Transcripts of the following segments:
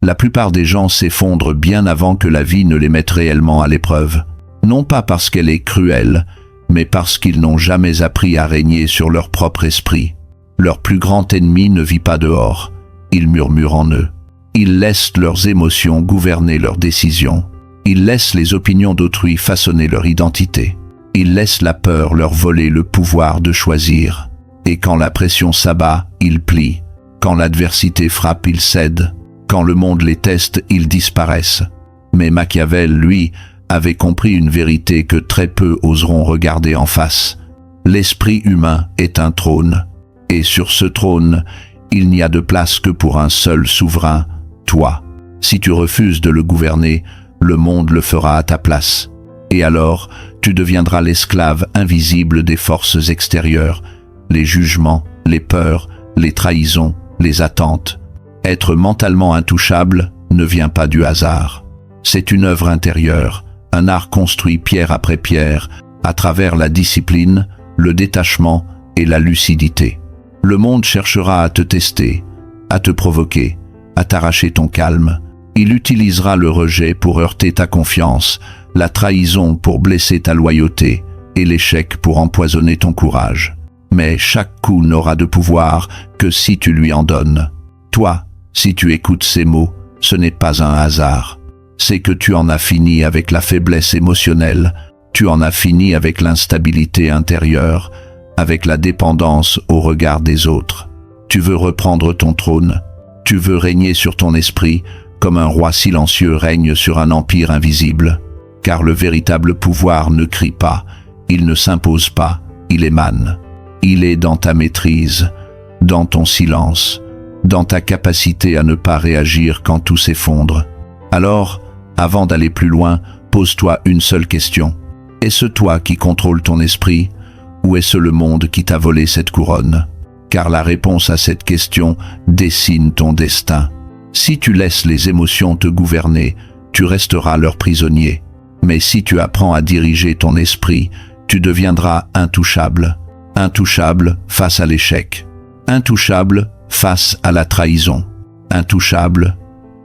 La plupart des gens s'effondrent bien avant que la vie ne les mette réellement à l'épreuve. Non pas parce qu'elle est cruelle, mais parce qu'ils n'ont jamais appris à régner sur leur propre esprit. Leur plus grand ennemi ne vit pas dehors, il murmure en eux. Ils laissent leurs émotions gouverner leurs décisions. Ils laissent les opinions d'autrui façonner leur identité. Ils laissent la peur leur voler le pouvoir de choisir. Et quand la pression s'abat, ils plient. Quand l'adversité frappe, ils cèdent. Quand le monde les teste, ils disparaissent. Mais Machiavel, lui, avait compris une vérité que très peu oseront regarder en face. L'esprit humain est un trône. Et sur ce trône, il n'y a de place que pour un seul souverain, toi. Si tu refuses de le gouverner, le monde le fera à ta place. Et alors, tu deviendras l'esclave invisible des forces extérieures, les jugements, les peurs, les trahisons, les attentes. Être mentalement intouchable ne vient pas du hasard. C'est une œuvre intérieure, un art construit pierre après pierre, à travers la discipline, le détachement et la lucidité. Le monde cherchera à te tester, à te provoquer, à t'arracher ton calme. Il utilisera le rejet pour heurter ta confiance, la trahison pour blesser ta loyauté et l'échec pour empoisonner ton courage. Mais chaque coup n'aura de pouvoir que si tu lui en donnes. Toi, si tu écoutes ces mots, ce n'est pas un hasard. C'est que tu en as fini avec la faiblesse émotionnelle, tu en as fini avec l'instabilité intérieure, avec la dépendance au regard des autres. Tu veux reprendre ton trône, tu veux régner sur ton esprit, comme un roi silencieux règne sur un empire invisible. Car le véritable pouvoir ne crie pas, il ne s'impose pas, il émane. Il est dans ta maîtrise, dans ton silence, dans ta capacité à ne pas réagir quand tout s'effondre. Alors, avant d'aller plus loin, pose-toi une seule question. Est-ce toi qui contrôle ton esprit, ou est-ce le monde qui t'a volé cette couronne? Car la réponse à cette question dessine ton destin. Si tu laisses les émotions te gouverner, tu resteras leur prisonnier. Mais si tu apprends à diriger ton esprit, tu deviendras intouchable. Intouchable face à l'échec. Intouchable face à la trahison. Intouchable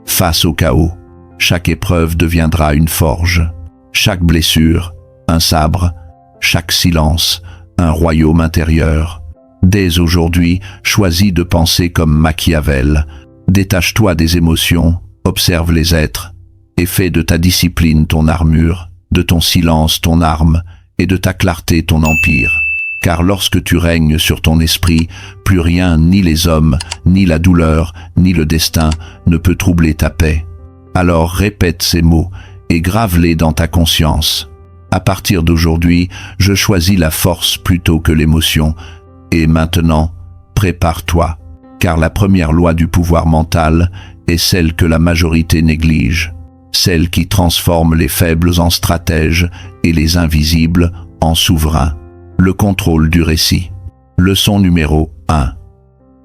face au chaos. Chaque épreuve deviendra une forge. Chaque blessure, un sabre. Chaque silence, un royaume intérieur. Dès aujourd'hui, choisis de penser comme Machiavel. Détache-toi des émotions, observe les êtres, et fais de ta discipline ton armure, de ton silence ton arme, et de ta clarté ton empire. Car lorsque tu règnes sur ton esprit, plus rien, ni les hommes, ni la douleur, ni le destin, ne peut troubler ta paix. Alors répète ces mots, et grave-les dans ta conscience. À partir d'aujourd'hui, je choisis la force plutôt que l'émotion, et maintenant, prépare-toi. Car la première loi du pouvoir mental est celle que la majorité néglige, celle qui transforme les faibles en stratèges et les invisibles en souverains. Le contrôle du récit. Leçon numéro 1.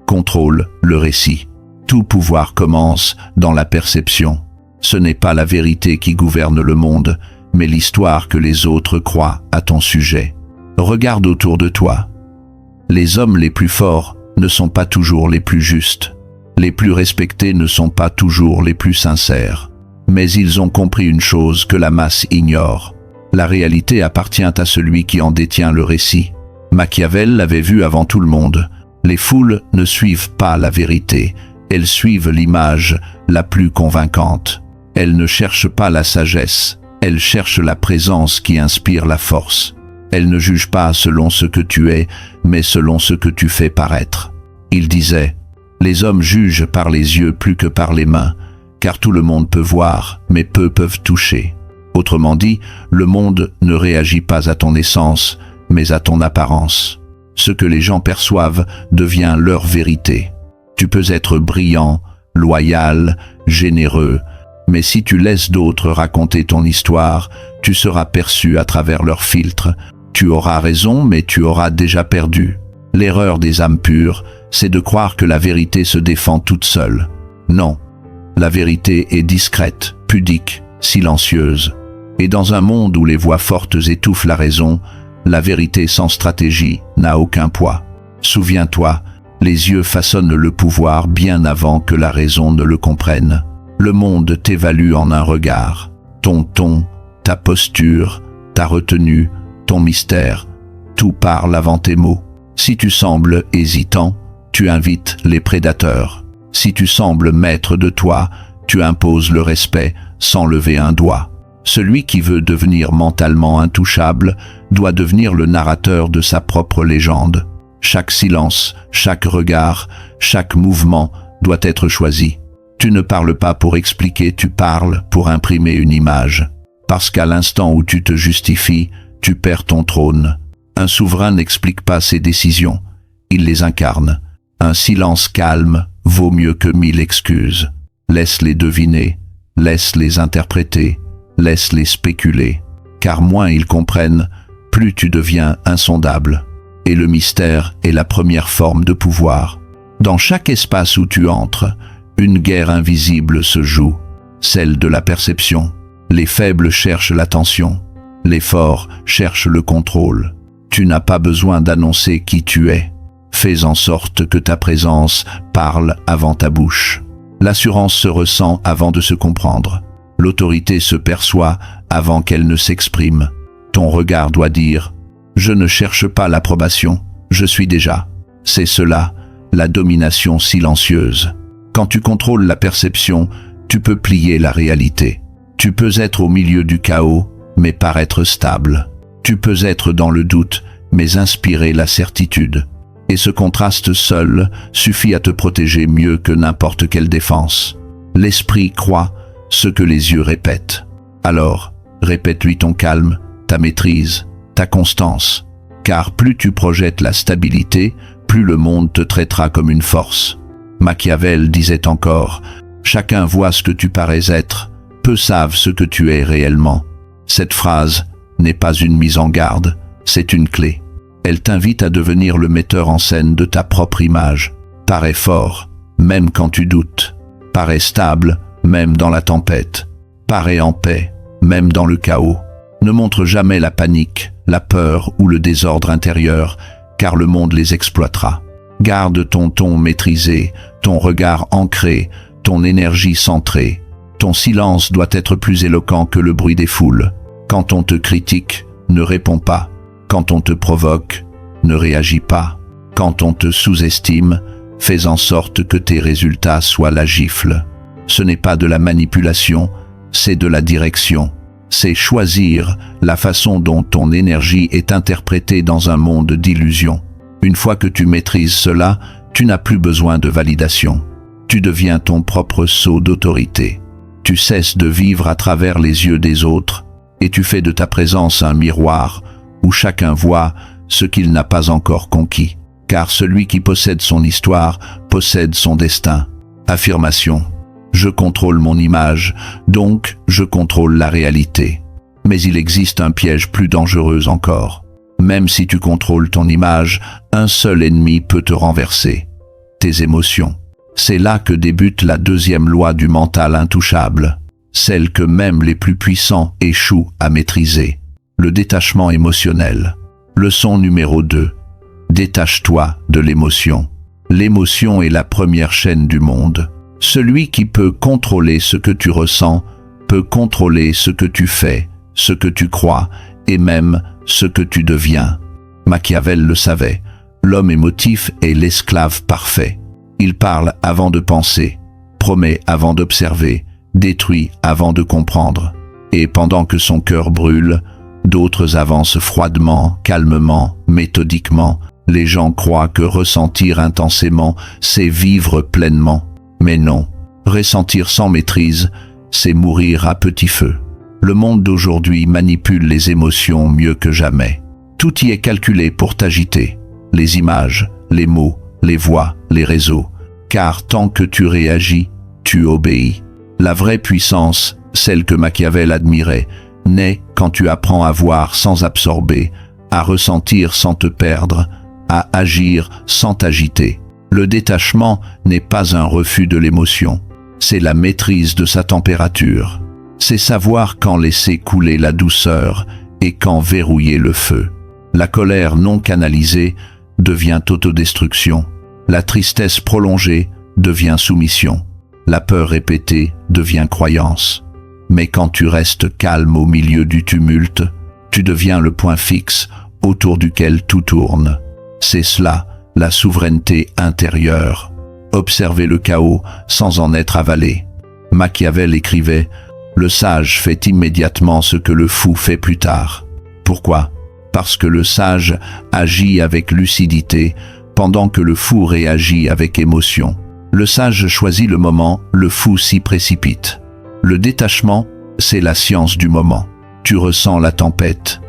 Contrôle le récit. Tout pouvoir commence dans la perception. Ce n'est pas la vérité qui gouverne le monde, mais l'histoire que les autres croient à ton sujet. Regarde autour de toi. Les hommes les plus forts ne sont pas toujours les plus justes. Les plus respectés ne sont pas toujours les plus sincères. Mais ils ont compris une chose que la masse ignore. La réalité appartient à celui qui en détient le récit. Machiavel l'avait vu avant tout le monde. Les foules ne suivent pas la vérité, elles suivent l'image la plus convaincante. Elles ne cherchent pas la sagesse, elles cherchent la présence qui inspire la force. Elles ne jugent pas selon ce que tu es, mais selon ce que tu fais paraître. Il disait, « Les hommes jugent par les yeux plus que par les mains, car tout le monde peut voir, mais peu peuvent toucher. » Autrement dit, le monde ne réagit pas à ton essence, mais à ton apparence. Ce que les gens perçoivent devient leur vérité. Tu peux être brillant, loyal, généreux, mais si tu laisses d'autres raconter ton histoire, tu seras perçu à travers leurs filtres. Tu auras raison, mais tu auras déjà perdu. L'erreur des âmes pures, c'est de croire que la vérité se défend toute seule. Non, la vérité est discrète, pudique, silencieuse. Et dans un monde où les voix fortes étouffent la raison, la vérité sans stratégie n'a aucun poids. Souviens-toi, les yeux façonnent le pouvoir bien avant que la raison ne le comprenne. Le monde t'évalue en un regard. Ton ton, ta posture, ta retenue, ton mystère, tout parle avant tes mots. Si tu sembles hésitant, tu invites les prédateurs. Si tu sembles maître de toi, tu imposes le respect sans lever un doigt. Celui qui veut devenir mentalement intouchable doit devenir le narrateur de sa propre légende. Chaque silence, chaque regard, chaque mouvement doit être choisi. Tu ne parles pas pour expliquer, tu parles pour imprimer une image. Parce qu'à l'instant où tu te justifies, tu perds ton trône. Un souverain n'explique pas ses décisions, il les incarne. Un silence calme vaut mieux que 1000 excuses. Laisse-les deviner, laisse-les interpréter, laisse-les spéculer. Car moins ils comprennent, plus tu deviens insondable. Et le mystère est la première forme de pouvoir. Dans chaque espace où tu entres, une guerre invisible se joue, celle de la perception. Les faibles cherchent l'attention, les forts cherchent le contrôle. Tu n'as pas besoin d'annoncer qui tu es. Fais en sorte que ta présence parle avant ta bouche. L'assurance se ressent avant de se comprendre. L'autorité se perçoit avant qu'elle ne s'exprime. Ton regard doit dire « Je ne cherche pas l'approbation, je suis déjà ». C'est cela, la domination silencieuse. Quand tu contrôles la perception, tu peux plier la réalité. Tu peux être au milieu du chaos, mais paraître stable. Tu peux être dans le doute, mais inspirer la certitude. Et ce contraste seul suffit à te protéger mieux que n'importe quelle défense. L'esprit croit ce que les yeux répètent. Alors, répète-lui ton calme, ta maîtrise, ta constance. Car plus tu projettes la stabilité, plus le monde te traitera comme une force. Machiavel disait encore « Chacun voit ce que tu parais être, peu savent ce que tu es réellement ». Cette phrase n'est pas une mise en garde, c'est une clé. Elle t'invite à devenir le metteur en scène de ta propre image. Parais fort, même quand tu doutes. Parais stable, même dans la tempête. Parais en paix, même dans le chaos. Ne montre jamais la panique, la peur ou le désordre intérieur, car le monde les exploitera. Garde ton ton maîtrisé, ton regard ancré, ton énergie centrée. Ton silence doit être plus éloquent que le bruit des foules. Quand on te critique, ne réponds pas. Quand on te provoque, ne réagis pas. Quand on te sous-estime, fais en sorte que tes résultats soient la gifle. Ce n'est pas de la manipulation, c'est de la direction. C'est choisir la façon dont ton énergie est interprétée dans un monde d'illusions. Une fois que tu maîtrises cela, tu n'as plus besoin de validation. Tu deviens ton propre sceau d'autorité. Tu cesses de vivre à travers les yeux des autres et tu fais de ta présence un miroir où chacun voit ce qu'il n'a pas encore conquis. Car celui qui possède son histoire possède son destin. Affirmation. Je contrôle mon image, donc je contrôle la réalité. Mais il existe un piège plus dangereux encore. Même si tu contrôles ton image, un seul ennemi peut te renverser. Tes émotions. C'est là que débute la deuxième loi du mental intouchable, celle que même les plus puissants échouent à maîtriser. Le détachement émotionnel. Leçon numéro 2. Détache-toi de l'émotion. L'émotion est la première chaîne du monde. Celui qui peut contrôler ce que tu ressens peut contrôler ce que tu fais, ce que tu crois et même ce que tu deviens. Machiavel le savait. L'homme émotif est l'esclave parfait. Il parle avant de penser, promet avant d'observer, détruit avant de comprendre. Et pendant que son cœur brûle, d'autres avancent froidement, calmement, méthodiquement. Les gens croient que ressentir intensément, c'est vivre pleinement. Mais non, ressentir sans maîtrise, c'est mourir à petit feu. Le monde d'aujourd'hui manipule les émotions mieux que jamais. Tout y est calculé pour t'agiter. Les images, les mots, les voix, les réseaux. Car tant que tu réagis, tu obéis. La vraie puissance, celle que Machiavel admirait, naît quand tu apprends à voir sans absorber, à ressentir sans te perdre, à agir sans t'agiter. Le détachement n'est pas un refus de l'émotion, c'est la maîtrise de sa température. C'est savoir quand laisser couler la douceur et quand verrouiller le feu. La colère non canalisée devient autodestruction. La tristesse prolongée devient soumission. La peur répétée devient croyance. Mais quand tu restes calme au milieu du tumulte, tu deviens le point fixe autour duquel tout tourne. C'est cela, la souveraineté intérieure. Observer le chaos sans en être avalé. Machiavel écrivait « Le sage fait immédiatement ce que le fou fait plus tard ». Pourquoi ? Parce que le sage agit avec lucidité, pendant que le fou réagit avec émotion. Le sage choisit le moment, le fou s'y précipite. Le détachement, c'est la science du moment. Tu ressens la tempête,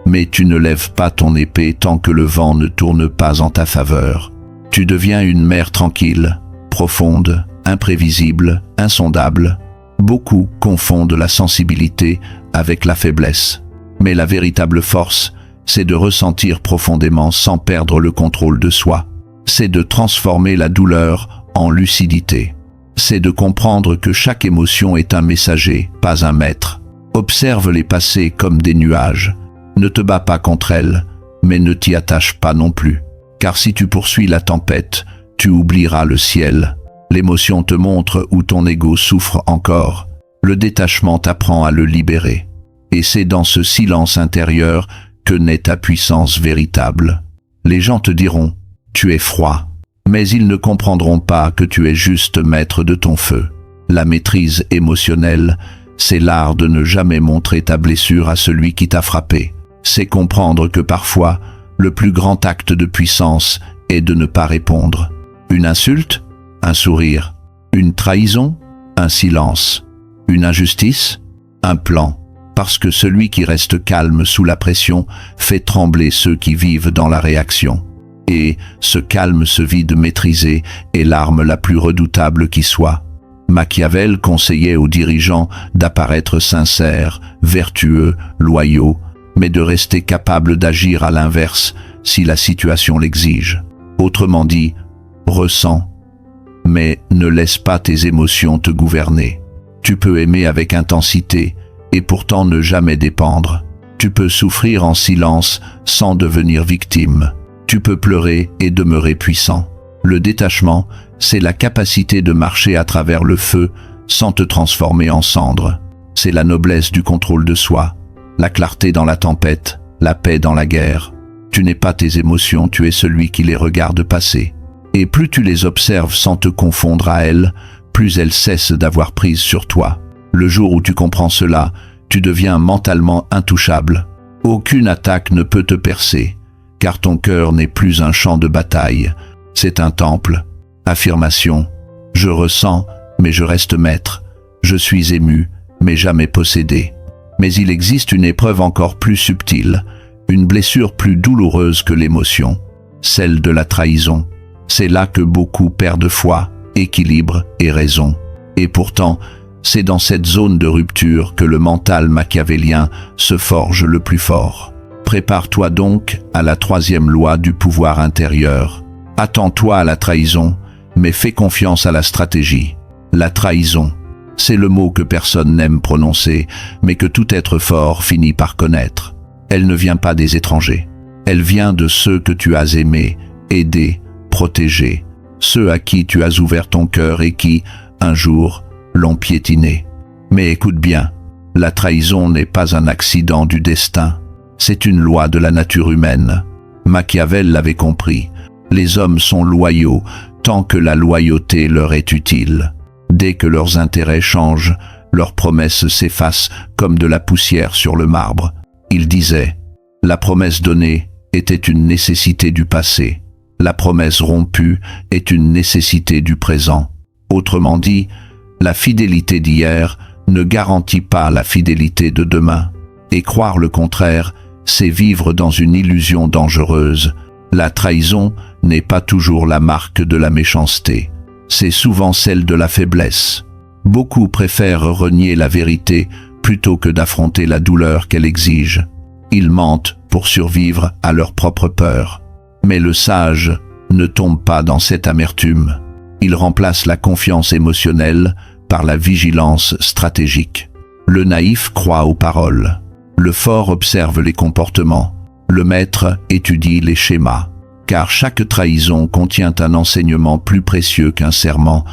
mais tu ne lèves pas ton épée tant que le vent ne tourne pas en ta faveur. Tu deviens une mer tranquille, profonde, imprévisible, insondable. Beaucoup confondent la sensibilité avec la faiblesse. Mais la véritable force, c'est de ressentir profondément sans perdre le contrôle de soi. C'est de transformer la douleur en lucidité. C'est de comprendre que chaque émotion est un messager, pas un maître. Observe les passés comme des nuages. Ne te bats pas contre elles, mais ne t'y attache pas non plus. Car si tu poursuis la tempête, tu oublieras le ciel. L'émotion te montre où ton ego souffre encore. Le détachement t'apprend à le libérer. Et c'est dans ce silence intérieur que naît ta puissance véritable. Les gens te diront « tu es froid », mais ils ne comprendront pas que tu es juste maître de ton feu. La maîtrise émotionnelle, c'est l'art de ne jamais montrer ta blessure à celui qui t'a frappé. C'est comprendre que parfois, le plus grand acte de puissance est de ne pas répondre. Une insulte ? Un sourire. Une trahison ? Un silence. Une injustice ? Un plan. Parce que celui qui reste calme sous la pression fait trembler ceux qui vivent dans la réaction. Et ce calme, ce vide maîtrisé est l'arme la plus redoutable qui soit. Machiavel conseillait aux dirigeants d'apparaître sincères, vertueux, loyaux, mais de rester capables d'agir à l'inverse si la situation l'exige. Autrement dit, ressens, mais ne laisse pas tes émotions te gouverner. Tu peux aimer avec intensité et pourtant ne jamais dépendre. Tu peux souffrir en silence sans devenir victime. Tu peux pleurer et demeurer puissant. Le détachement, c'est la capacité de marcher à travers le feu sans te transformer en cendre. C'est la noblesse du contrôle de soi, la clarté dans la tempête, la paix dans la guerre. Tu n'es pas tes émotions, tu es celui qui les regarde passer. Et plus tu les observes sans te confondre à elles, plus elles cessent d'avoir prise sur toi. Le jour où tu comprends cela, tu deviens mentalement intouchable. Aucune attaque ne peut te percer, car ton cœur n'est plus un champ de bataille. C'est un temple. Affirmation. Je ressens, mais je reste maître. Je suis ému, mais jamais possédé. Mais il existe une épreuve encore plus subtile, une blessure plus douloureuse que l'émotion, celle de la trahison. C'est là que beaucoup perdent foi, équilibre et raison. Et pourtant, c'est dans cette zone de rupture que le mental machiavélien se forge le plus fort. Prépare-toi donc à la troisième loi du pouvoir intérieur. Attends-toi à la trahison, mais fais confiance à la stratégie. La trahison, c'est le mot que personne n'aime prononcer, mais que tout être fort finit par connaître. Elle ne vient pas des étrangers. Elle vient de ceux que tu as aimés, aidés, protégés, ceux à qui tu as ouvert ton cœur et qui, un jour, l'ont piétiné. Mais écoute bien, la trahison n'est pas un accident du destin. C'est une loi de la nature humaine. Machiavel l'avait compris. Les hommes sont loyaux tant que la loyauté leur est utile. Dès que leurs intérêts changent, leurs promesses s'effacent comme de la poussière sur le marbre. Il disait, la promesse donnée était une nécessité du passé. La promesse rompue est une nécessité du présent. Autrement dit, la fidélité d'hier ne garantit pas la fidélité de demain. Et croire le contraire, c'est vivre dans une illusion dangereuse. La trahison n'est pas toujours la marque de la méchanceté. C'est souvent celle de la faiblesse. Beaucoup préfèrent renier la vérité plutôt que d'affronter la douleur qu'elle exige. Ils mentent pour survivre à leur propre peur. Mais le sage ne tombe pas dans cette amertume. Il remplace la confiance émotionnelle par la vigilance stratégique. Le naïf croit aux paroles. Le fort observe les comportements. Le maître étudie les schémas. Car chaque trahison contient un enseignement plus précieux qu'un serment,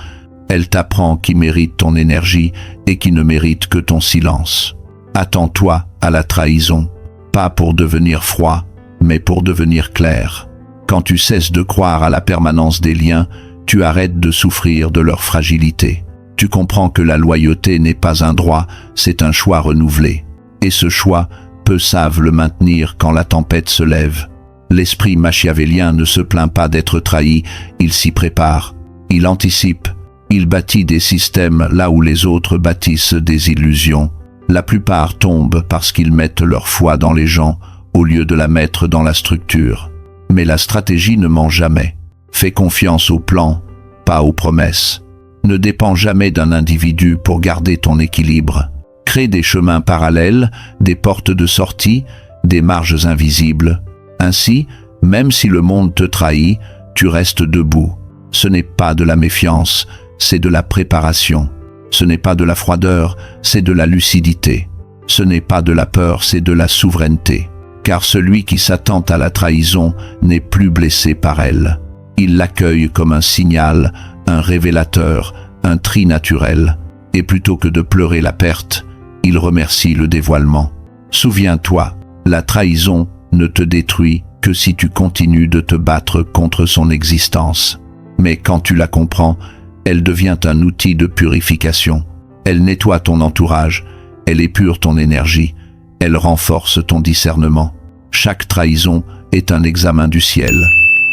Elle t'apprend qui mérite ton énergie et qui ne mérite que ton silence. Attends-toi à la trahison, pas pour devenir froid, mais pour devenir clair. Quand tu cesses de croire à la permanence des liens, tu arrêtes de souffrir de leur fragilité. Tu comprends que la loyauté n'est pas un droit, c'est un choix renouvelé. Et ce choix, peu savent le maintenir quand la tempête se lève. L'esprit machiavélien ne se plaint pas d'être trahi, il s'y prépare, il anticipe, il bâtit des systèmes là où les autres bâtissent des illusions. La plupart tombent parce qu'ils mettent leur foi dans les gens au lieu de la mettre dans la structure. Mais la stratégie ne ment jamais. Fais confiance au plan, pas aux promesses. Ne dépends jamais d'un individu pour garder ton équilibre. Crée des chemins parallèles, des portes de sortie, des marges invisibles. Ainsi, même si le monde te trahit, tu restes debout. Ce n'est pas de la méfiance, c'est de la préparation. Ce n'est pas de la froideur, c'est de la lucidité. Ce n'est pas de la peur, c'est de la souveraineté. Car celui qui s'attend à la trahison n'est plus blessé par elle. Il l'accueille comme un signal, un révélateur, un tri naturel. Et plutôt que de pleurer la perte, il remercie le dévoilement. Souviens-toi, la trahison ne te détruit que si tu continues de te battre contre son existence. Mais quand tu la comprends, elle devient un outil de purification. Elle nettoie ton entourage, elle épure ton énergie, elle renforce ton discernement. Chaque trahison est un examen du ciel,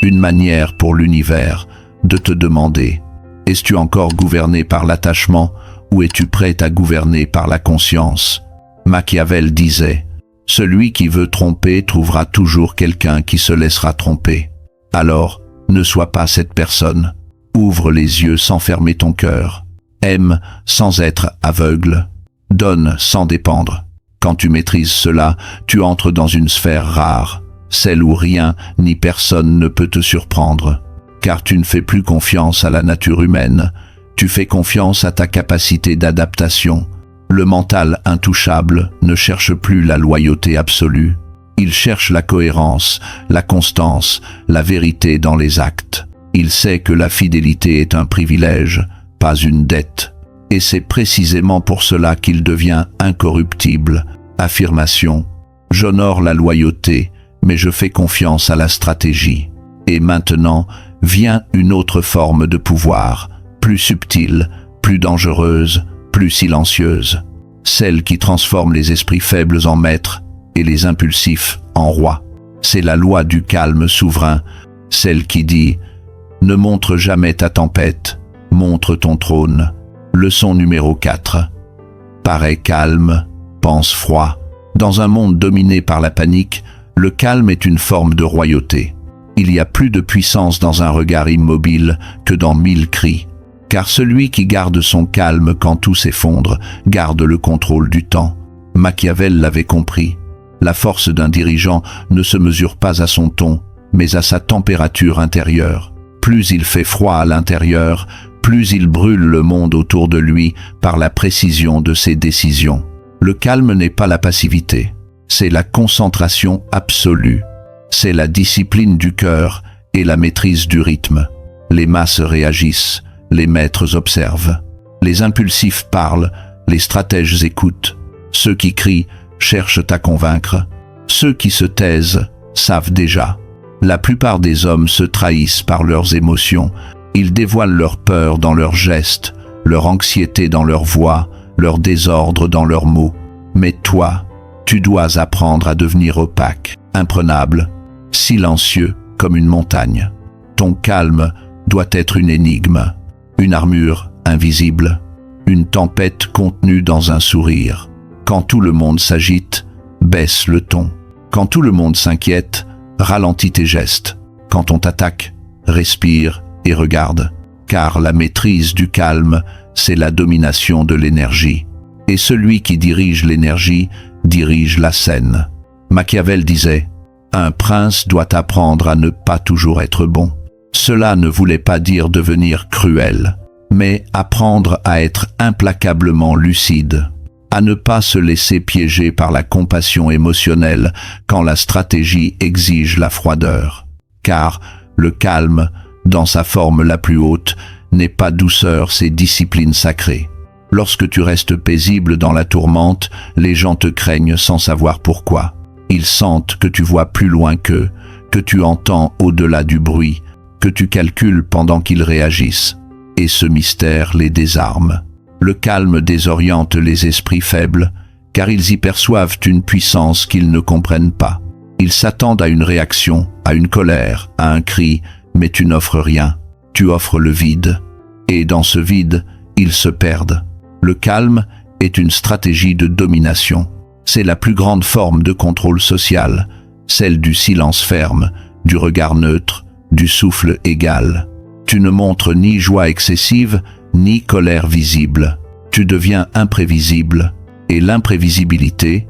une manière pour l'univers de te demander: es-tu encore gouverné par l'attachement ou es-tu prêt à gouverner par la conscience? Machiavel disait: celui qui veut tromper trouvera toujours quelqu'un qui se laissera tromper. Alors, ne sois pas cette personne. Ouvre les yeux sans fermer ton cœur. Aime sans être aveugle. Donne sans dépendre. Quand tu maîtrises cela, tu entres dans une sphère rare, celle où rien ni personne ne peut te surprendre. Car tu ne fais plus confiance à la nature humaine, tu fais confiance à ta capacité d'adaptation. Le mental intouchable ne cherche plus la loyauté absolue. Il cherche la cohérence, la constance, la vérité dans les actes. Il sait que la fidélité est un privilège, pas une dette. Et c'est précisément pour cela qu'il devient incorruptible. Affirmation: j'honore la loyauté, mais je fais confiance à la stratégie. Et maintenant vient une autre forme de pouvoir, plus subtile, plus dangereuse, plus silencieuse. Celle qui transforme les esprits faibles en maîtres et les impulsifs en rois. C'est la loi du calme souverain, celle qui dit: ne montre jamais ta tempête, montre ton trône. Leçon numéro 4. Parais calme, pense froid. Dans un monde dominé par la panique, le calme est une forme de royauté. Il y a plus de puissance dans un regard immobile que dans 1000 cris. Car celui qui garde son calme quand tout s'effondre, garde le contrôle du temps. Machiavel l'avait compris. La force d'un dirigeant ne se mesure pas à son ton, mais à sa température intérieure. Plus il fait froid à l'intérieur, plus il brûle le monde autour de lui par la précision de ses décisions. Le calme n'est pas la passivité, c'est la concentration absolue. C'est la discipline du cœur et la maîtrise du rythme. Les masses réagissent, les maîtres observent. Les impulsifs parlent, les stratèges écoutent. Ceux qui crient cherchent à convaincre. Ceux qui se taisent savent déjà. La plupart des hommes se trahissent par leurs émotions. Ils dévoilent leur peur dans leurs gestes, leur anxiété dans leur voix, leur désordre dans leurs mots. Mais toi, tu dois apprendre à devenir opaque, imprenable, silencieux comme une montagne. Ton calme doit être une énigme, une armure invisible, une tempête contenue dans un sourire. Quand tout le monde s'agite, baisse le ton. Quand tout le monde s'inquiète, ralentis tes gestes. Quand on t'attaque, respire et regarde. Car la maîtrise du calme, c'est la domination de l'énergie. Et celui qui dirige l'énergie, dirige la scène. Machiavel disait: un prince doit apprendre à ne pas toujours être bon. Cela ne voulait pas dire devenir cruel, mais apprendre à être implacablement lucide, à ne pas se laisser piéger par la compassion émotionnelle quand la stratégie exige la froideur. Car le calme, dans sa forme la plus haute, n'est pas douceur, c'est discipline sacrée. Lorsque tu restes paisible dans la tourmente, les gens te craignent sans savoir pourquoi. Ils sentent que tu vois plus loin qu'eux, que tu entends au-delà du bruit, que tu calcules pendant qu'ils réagissent. Et ce mystère les désarme. Le calme désoriente les esprits faibles, car ils y perçoivent une puissance qu'ils ne comprennent pas. Ils s'attendent à une réaction, à une colère, à un cri, mais tu n'offres rien. Tu offres le vide. Et dans ce vide, ils se perdent. Le calme est une stratégie de domination. C'est la plus grande forme de contrôle social, celle du silence ferme, du regard neutre, du souffle égal. Tu ne montres ni joie excessive, ni colère visible. Tu deviens imprévisible. Et l'imprévisibilité,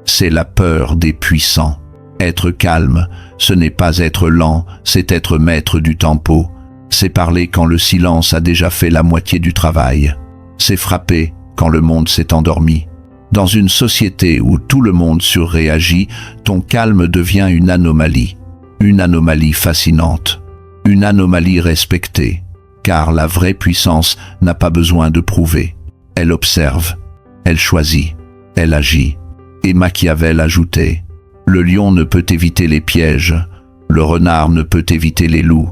c'est la peur des puissants. Être calme, ce n'est pas être lent, c'est être maître du tempo. C'est parler quand le silence a déjà fait la moitié du travail. C'est frapper quand le monde s'est endormi. Dans une société où tout le monde surréagit, ton calme devient une anomalie fascinante, une anomalie respectée, car la vraie puissance n'a pas besoin de prouver. Elle observe, elle choisit, elle agit. Et Machiavel ajoutait, « Le lion ne peut éviter les pièges, le renard ne peut éviter les loups.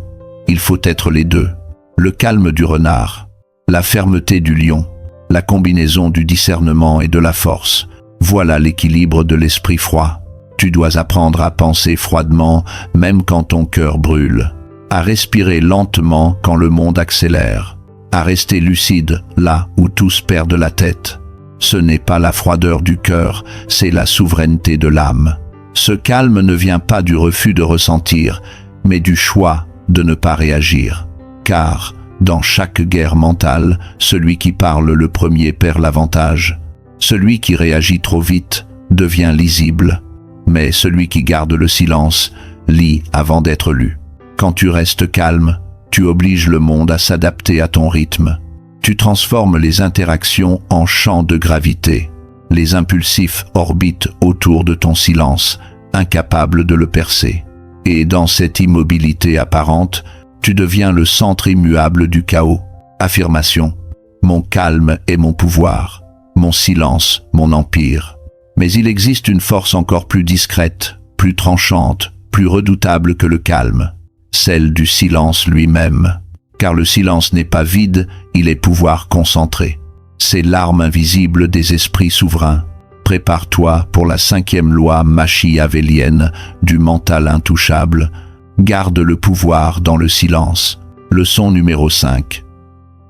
Il faut être les deux. Le calme du renard, la fermeté du lion, la combinaison du discernement et de la force. Voilà l'équilibre de l'esprit froid. Tu dois apprendre à penser froidement, même quand ton cœur brûle, à respirer lentement quand le monde accélère, à rester lucide là où tous perdent la tête. Ce n'est pas la froideur du cœur, c'est la souveraineté de l'âme. Ce calme ne vient pas du refus de ressentir, mais du choix de ne pas réagir. Car, dans chaque guerre mentale, celui qui parle le premier perd l'avantage. Celui qui réagit trop vite devient lisible. Mais celui qui garde le silence lit avant d'être lu. Quand tu restes calme, tu obliges le monde à s'adapter à ton rythme. Tu transformes les interactions en champs de gravité. Les impulsifs orbitent autour de ton silence, incapables de le percer. Et dans cette immobilité apparente, tu deviens le centre immuable du chaos. Affirmation. Mon calme est mon pouvoir. Mon silence, mon empire. Mais il existe une force encore plus discrète, plus tranchante, plus redoutable que le calme. Celle du silence lui-même. Car le silence n'est pas vide, il est pouvoir concentré. C'est l'arme invisible des esprits souverains. Prépare-toi pour la 5e loi machiavélienne du mental intouchable. Garde le pouvoir dans le silence. Leçon numéro 5.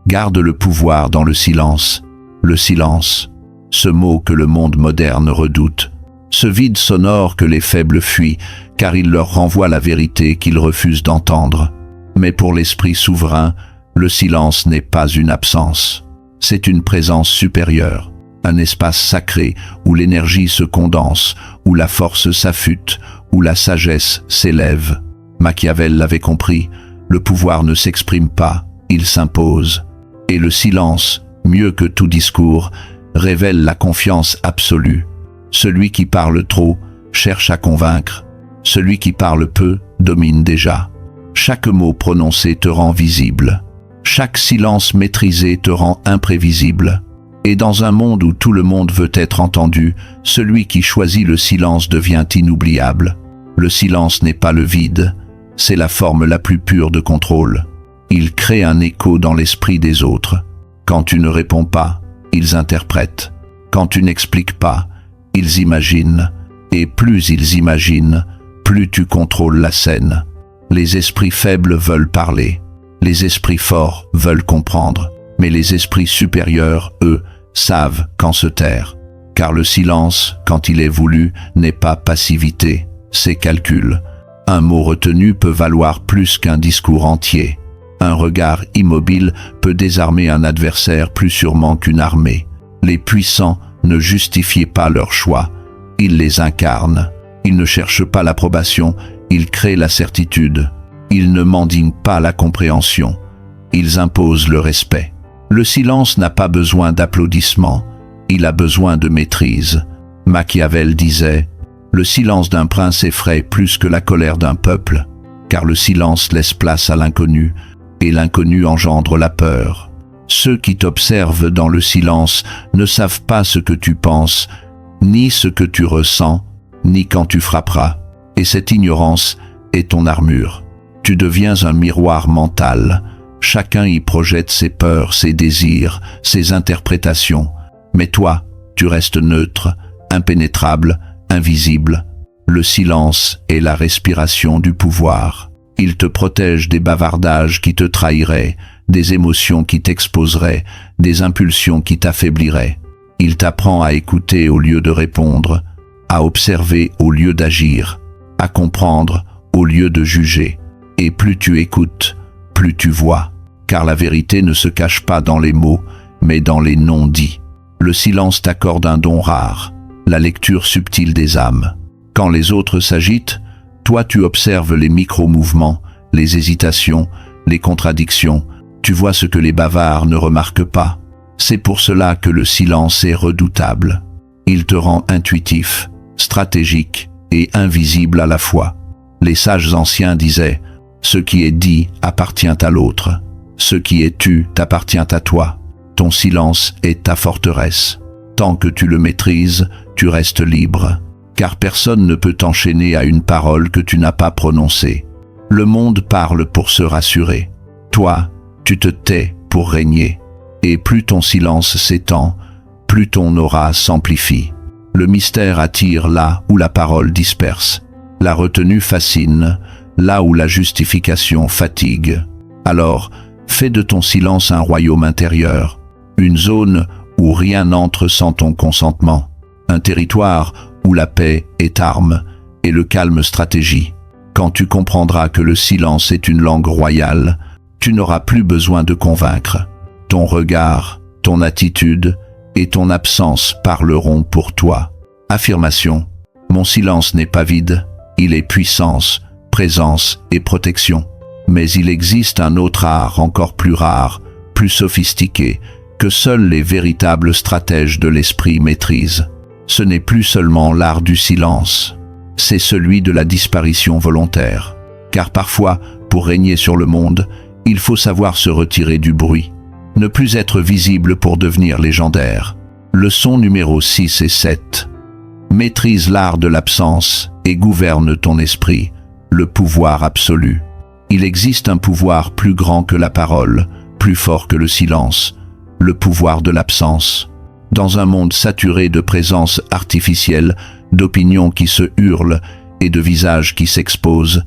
Garde le pouvoir dans le silence. Le silence, ce mot que le monde moderne redoute. Ce vide sonore que les faibles fuient, car il leur renvoie la vérité qu'ils refusent d'entendre. Mais pour l'esprit souverain, le silence n'est pas une absence. C'est une présence supérieure, un espace sacré où l'énergie se condense, où la force s'affûte, où la sagesse s'élève. Machiavel l'avait compris, le pouvoir ne s'exprime pas, il s'impose. Et le silence, mieux que tout discours, révèle la confiance absolue. Celui qui parle trop cherche à convaincre. Celui qui parle peu domine déjà. Chaque mot prononcé te rend visible. Chaque silence maîtrisé te rend imprévisible. Et dans un monde où tout le monde veut être entendu, celui qui choisit le silence devient inoubliable. Le silence n'est pas le vide, c'est la forme la plus pure de contrôle. Il crée un écho dans l'esprit des autres. Quand tu ne réponds pas, ils interprètent. Quand tu n'expliques pas, ils imaginent. Et plus ils imaginent, plus tu contrôles la scène. Les esprits faibles veulent parler. Les esprits forts veulent comprendre. Mais les esprits supérieurs, eux, savent quand se taire. Car le silence, quand il est voulu, n'est pas passivité, c'est calcul. Un mot retenu peut valoir plus qu'un discours entier. Un regard immobile peut désarmer un adversaire plus sûrement qu'une armée. Les puissants ne justifient pas leurs choix, ils les incarnent. Ils ne cherchent pas l'approbation, ils créent la certitude. Ils ne mendignent pas la compréhension, ils imposent le respect. Le silence n'a pas besoin d'applaudissements, il a besoin de maîtrise. Machiavel disait « Le silence d'un prince effraie plus que la colère d'un peuple, car le silence laisse place à l'inconnu, et l'inconnu engendre la peur. Ceux qui t'observent dans le silence ne savent pas ce que tu penses, ni ce que tu ressens, ni quand tu frapperas. Et cette ignorance est ton armure. Tu deviens un miroir mental. Chacun y projette ses peurs, ses désirs, ses interprétations. Mais toi, tu restes neutre, impénétrable, invisible. Le silence est la respiration du pouvoir. Il te protège des bavardages qui te trahiraient, des émotions qui t'exposeraient, des impulsions qui t'affaibliraient. Il t'apprend à écouter au lieu de répondre, à observer au lieu d'agir, à comprendre au lieu de juger. Et plus tu écoutes, plus tu vois, car la vérité ne se cache pas dans les mots, mais dans les non-dits. Le silence t'accorde un don rare, la lecture subtile des âmes. Quand les autres s'agitent, toi tu observes les micro-mouvements, les hésitations, les contradictions. Tu vois ce que les bavards ne remarquent pas. C'est pour cela que le silence est redoutable. Il te rend intuitif, stratégique et invisible à la fois. Les sages anciens disaient « Ce qui est dit appartient à l'autre. Ce qui est tu t'appartient à toi. Ton silence est ta forteresse. Tant que tu le maîtrises, tu restes libre. Car personne ne peut t'enchaîner à une parole que tu n'as pas prononcée. Le monde parle pour se rassurer. Toi, tu te tais pour régner. Et plus ton silence s'étend, plus ton aura s'amplifie. Le mystère attire là où la parole disperse. La retenue fascine, là où la justification fatigue. Alors, fais de ton silence un royaume intérieur, une zone où rien n'entre sans ton consentement, un territoire où la paix est arme et le calme stratégie. Quand tu comprendras que le silence est une langue royale, tu n'auras plus besoin de convaincre. Ton regard, ton attitude et ton absence parleront pour toi. Affirmation. Mon silence n'est pas vide, il est puissance, présence et protection. Mais il existe un autre art encore plus rare, plus sophistiqué, que seuls les véritables stratèges de l'esprit maîtrisent. Ce n'est plus seulement l'art du silence, c'est celui de la disparition volontaire. Car parfois, pour régner sur le monde, il faut savoir se retirer du bruit. Ne plus être visible pour devenir légendaire. Leçon numéro 6 et 7. Maîtrise l'art de l'absence et gouverne ton esprit, le pouvoir absolu. Il existe un pouvoir plus grand que la parole, plus fort que le silence, le pouvoir de l'absence. Dans un monde saturé de présence artificielle, d'opinions qui se hurlent et de visages qui s'exposent,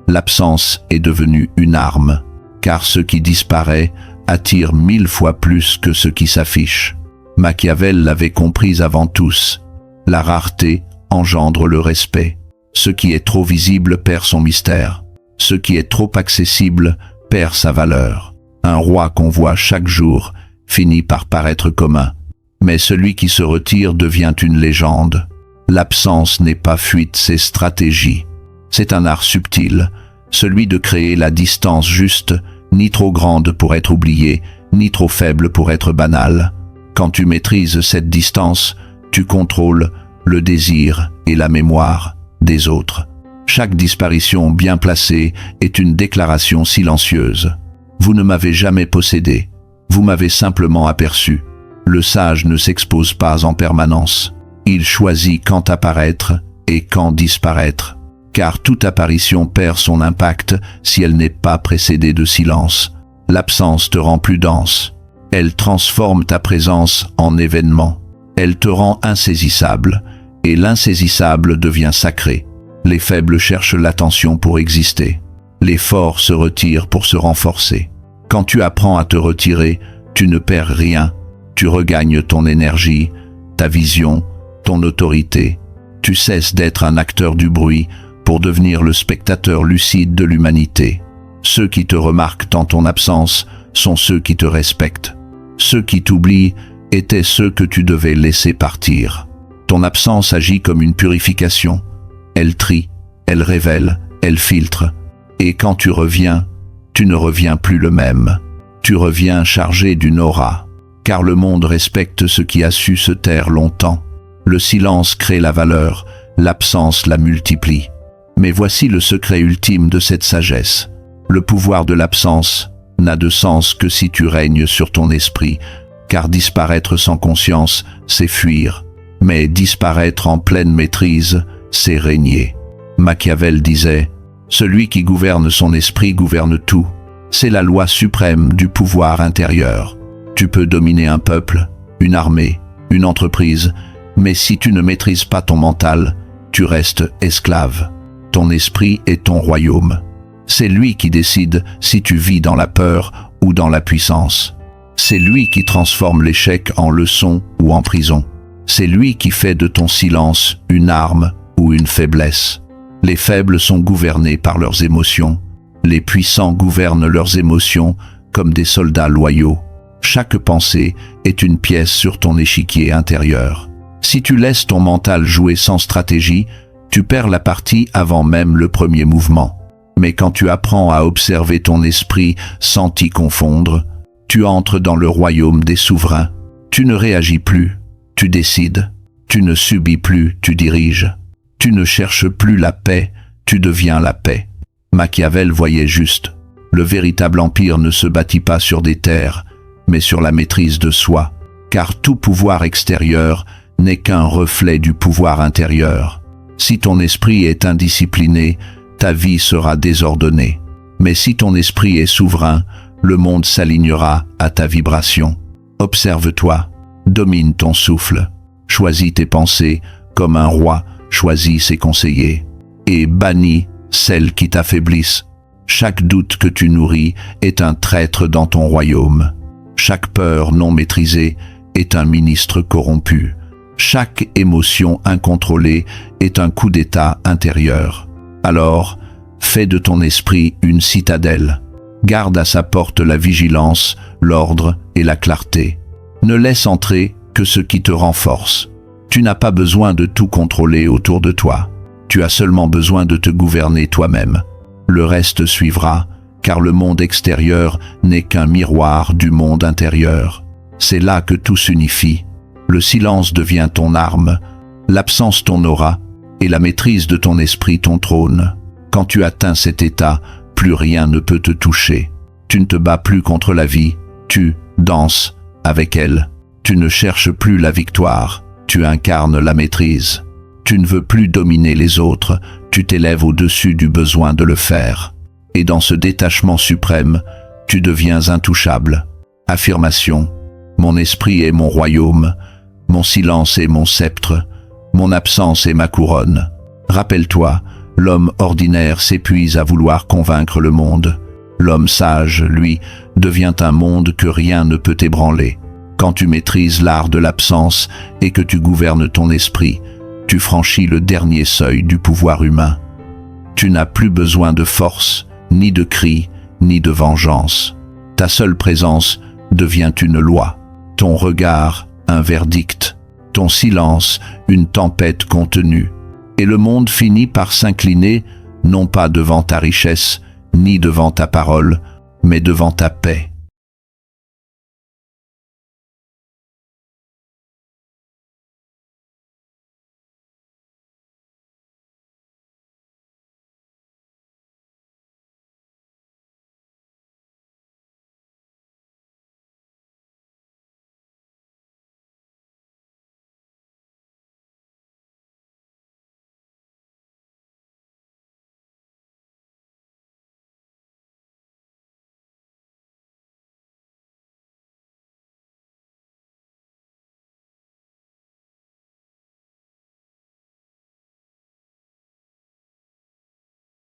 l'absence est devenue une arme, car ce qui disparaît attire 1000 fois plus que ce qui s'affiche. Machiavel l'avait compris avant tous. La rareté engendre le respect. Ce qui est trop visible perd son mystère. Ce qui est trop accessible perd sa valeur. Un roi qu'on voit chaque jour finit par paraître commun. Mais celui qui se retire devient une légende. L'absence n'est pas fuite, c'est stratégie. C'est un art subtil, celui de créer la distance juste, ni trop grande pour être oubliée, ni trop faible pour être banale. Quand tu maîtrises cette distance, tu contrôles le désir et la mémoire des autres. Chaque disparition bien placée est une déclaration silencieuse. Vous ne m'avez jamais possédé, vous m'avez simplement aperçu. Le sage ne s'expose pas en permanence. Il choisit quand apparaître et quand disparaître. Car toute apparition perd son impact si elle n'est pas précédée de silence. L'absence te rend plus dense. Elle transforme ta présence en événement. Elle te rend insaisissable, et l'insaisissable devient sacré. Les faibles cherchent l'attention pour exister. Les forts se retirent pour se renforcer. Quand tu apprends à te retirer, tu ne perds rien. Tu regagnes ton énergie, ta vision, ton autorité. Tu cesses d'être un acteur du bruit pour devenir le spectateur lucide de l'humanité. Ceux qui te remarquent en ton absence sont ceux qui te respectent. Ceux qui t'oublient étaient ceux que tu devais laisser partir. Ton absence agit comme une purification. Elle trie, elle révèle, elle filtre. Et quand tu reviens, tu ne reviens plus le même. Tu reviens chargé d'une aura. Car le monde respecte ce qui a su se taire longtemps. Le silence crée la valeur, l'absence la multiplie. Mais voici le secret ultime de cette sagesse. Le pouvoir de l'absence n'a de sens que si tu règnes sur ton esprit, car disparaître sans conscience, c'est fuir. Mais disparaître en pleine maîtrise, c'est régner. Machiavel disait « Celui qui gouverne son esprit gouverne tout ». C'est la loi suprême du pouvoir intérieur. Tu peux dominer un peuple, une armée, une entreprise, mais si tu ne maîtrises pas ton mental, tu restes esclave. Ton esprit est ton royaume. C'est lui qui décide si tu vis dans la peur ou dans la puissance. C'est lui qui transforme l'échec en leçon ou en prison. C'est lui qui fait de ton silence une arme ou une faiblesse. Les faibles sont gouvernés par leurs émotions. Les puissants gouvernent leurs émotions comme des soldats loyaux. Chaque pensée est une pièce sur ton échiquier intérieur. Si tu laisses ton mental jouer sans stratégie, tu perds la partie avant même le premier mouvement. Mais quand tu apprends à observer ton esprit sans t'y confondre, tu entres dans le royaume des souverains. Tu ne réagis plus, tu décides. Tu ne subis plus, tu diriges. Tu ne cherches plus la paix, tu deviens la paix. Machiavel voyait juste. Le véritable empire ne se bâtit pas sur des terres, mais sur la maîtrise de soi, car tout pouvoir extérieur n'est qu'un reflet du pouvoir intérieur. Si ton esprit est indiscipliné, ta vie sera désordonnée. Mais si ton esprit est souverain, le monde s'alignera à ta vibration. Observe-toi, domine ton souffle, choisis tes pensées comme un roi choisit ses conseillers, et bannis celles qui t'affaiblissent. Chaque doute que tu nourris est un traître dans ton royaume. Chaque peur non maîtrisée est un ministre corrompu. Chaque émotion incontrôlée est un coup d'état intérieur. Alors, fais de ton esprit une citadelle. Garde à sa porte la vigilance, l'ordre et la clarté. Ne laisse entrer que ce qui te renforce. Tu n'as pas besoin de tout contrôler autour de toi. Tu as seulement besoin de te gouverner toi-même. Le reste suivra, car le monde extérieur n'est qu'un miroir du monde intérieur. C'est là que tout s'unifie. Le silence devient ton arme, l'absence ton aura, et la maîtrise de ton esprit ton trône. Quand tu atteins cet état, plus rien ne peut te toucher. Tu ne te bats plus contre la vie, tu danses avec elle. Tu ne cherches plus la victoire, tu incarnes la maîtrise. Tu ne veux plus dominer les autres, tu t'élèves au-dessus du besoin de le faire. Et dans ce détachement suprême, tu deviens intouchable. Affirmation. Mon esprit est mon royaume, mon silence est mon sceptre, mon absence est ma couronne. Rappelle-toi, l'homme ordinaire s'épuise à vouloir convaincre le monde. L'homme sage, lui, devient un monde que rien ne peut ébranler. Quand tu maîtrises l'art de l'absence et que tu gouvernes ton esprit, tu franchis le dernier seuil du pouvoir humain. Tu n'as plus besoin de force, ni de cris, ni de vengeance. Ta seule présence devient une loi. Ton regard, un verdict. Ton silence, une tempête contenue. Et le monde finit par s'incliner, non pas devant ta richesse, ni devant ta parole, mais devant ta paix.